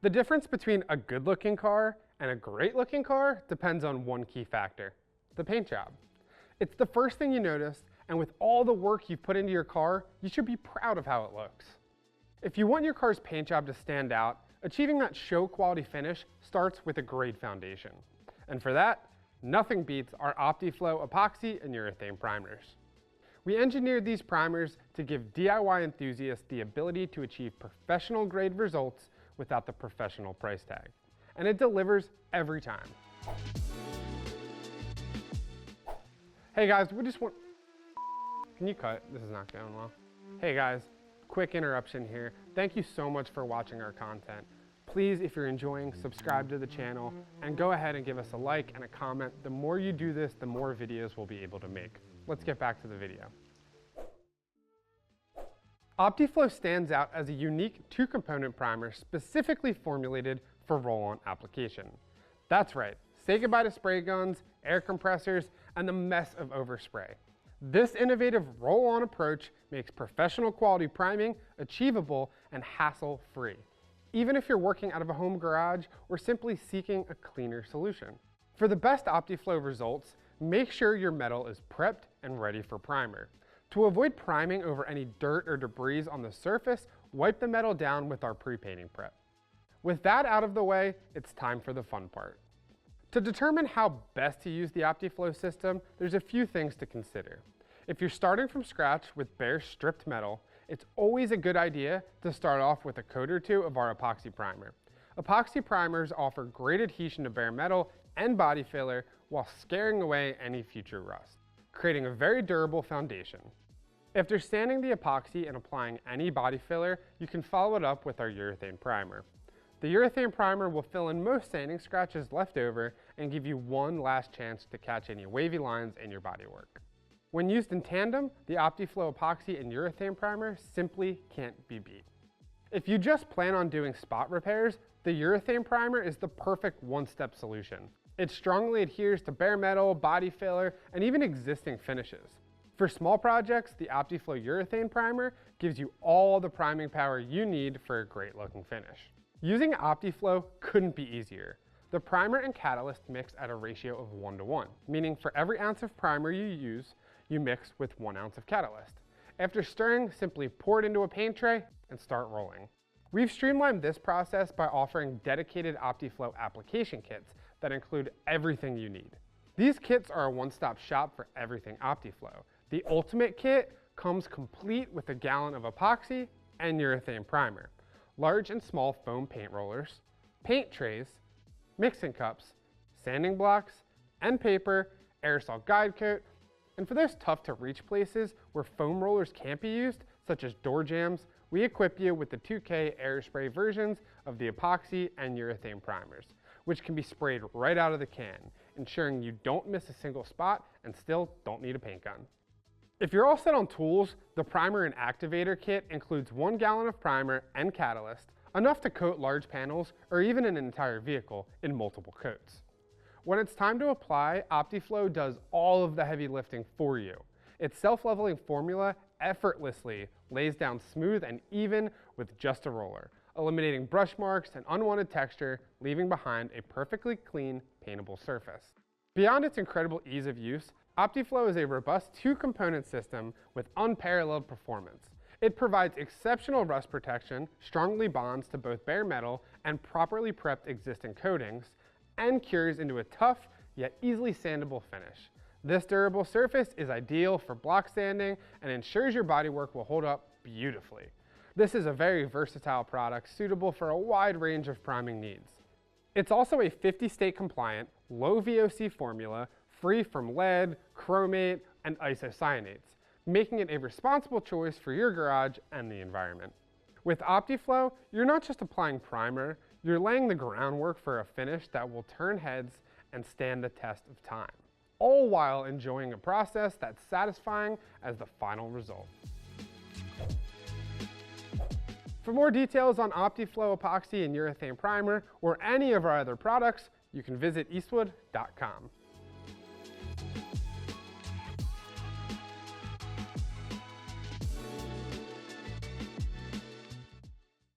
The difference between a good-looking car and a great-looking car depends on one key factor: the paint job. It's the first thing you notice, and with all the work you've put into your car, you should be proud of how it looks. If you want your car's paint job to stand out, achieving that show quality finish starts with a great foundation. And for that, nothing beats our OptiFlow epoxy and urethane primers. We engineered these primers to give DIY enthusiasts the ability to achieve professional grade results without the professional price tag. And it delivers every time. Hey guys, can you cut? This is not going well. Hey guys, quick interruption here. Thank you so much for watching our content. Please, if you're enjoying, subscribe to the channel and go ahead and give us a like and a comment. The more you do this, the more videos we'll be able to make. Let's get back to the video. OptiFlow stands out as a unique two-component primer specifically formulated for roll-on application. That's right, say goodbye to spray guns, air compressors, and the mess of overspray. This innovative roll-on approach makes professional quality priming achievable and hassle-free, even if you're working out of a home garage or simply seeking a cleaner solution. For the best OptiFlow results, make sure your metal is prepped and ready for primer. To avoid priming over any dirt or debris on the surface, wipe the metal down with our pre-painting prep. With that out of the way, it's time for the fun part. To determine how best to use the OptiFlow system, there's a few things to consider. If you're starting from scratch with bare stripped metal, it's always a good idea to start off with a coat or two of our epoxy primer. Epoxy primers offer great adhesion to bare metal and body filler while scaring away any future rust, creating a very durable foundation. After sanding the epoxy and applying any body filler, you can follow it up with our urethane primer. The urethane primer will fill in most sanding scratches left over and give you one last chance to catch any wavy lines in your bodywork. When used in tandem, the OptiFlow epoxy and urethane primer simply can't be beat. If you just plan on doing spot repairs, the urethane primer is the perfect one-step solution. It strongly adheres to bare metal, body filler, and even existing finishes. For small projects, the OptiFlow urethane primer gives you all the priming power you need for a great looking finish. Using OptiFlow couldn't be easier. The primer and catalyst mix at a ratio of 1:1, meaning for every ounce of primer you use, you mix with 1 ounce of catalyst. After stirring, simply pour it into a paint tray and start rolling. We've streamlined this process by offering dedicated OptiFlow application kits that include everything you need. These kits are a one-stop shop for everything OptiFlow. The ultimate kit comes complete with a gallon of epoxy and urethane primer, large and small foam paint rollers, paint trays, mixing cups, sanding blocks, end paper, aerosol guide coat, and for those tough to reach places where foam rollers can't be used, such as door jambs, we equip you with the 2K airspray versions of the epoxy and urethane primers, which can be sprayed right out of the can, ensuring you don't miss a single spot and still don't need a paint gun. If you're all set on tools, the primer and activator kit includes 1 gallon of primer and catalyst, enough to coat large panels or even an entire vehicle in multiple coats. When it's time to apply, OptiFlow does all of the heavy lifting for you. Its self-leveling formula effortlessly lays down smooth and even with just a roller, eliminating brush marks and unwanted texture, leaving behind a perfectly clean, paintable surface. Beyond its incredible ease of use, OptiFlow is a robust two-component system with unparalleled performance. It provides exceptional rust protection, strongly bonds to both bare metal and properly prepped existing coatings, and cures into a tough yet easily sandable finish. This durable surface is ideal for block sanding and ensures your bodywork will hold up beautifully. This is a very versatile product suitable for a wide range of priming needs. It's also a 50-state compliant, low VOC formula, free from lead, chromate, and isocyanates, making it a responsible choice for your garage and the environment. With OptiFlow, you're not just applying primer, you're laying the groundwork for a finish that will turn heads and stand the test of time, all while enjoying a process that's satisfying as the final result. For more details on OptiFlow epoxy and urethane primer or any of our other products, you can visit eastwood.com.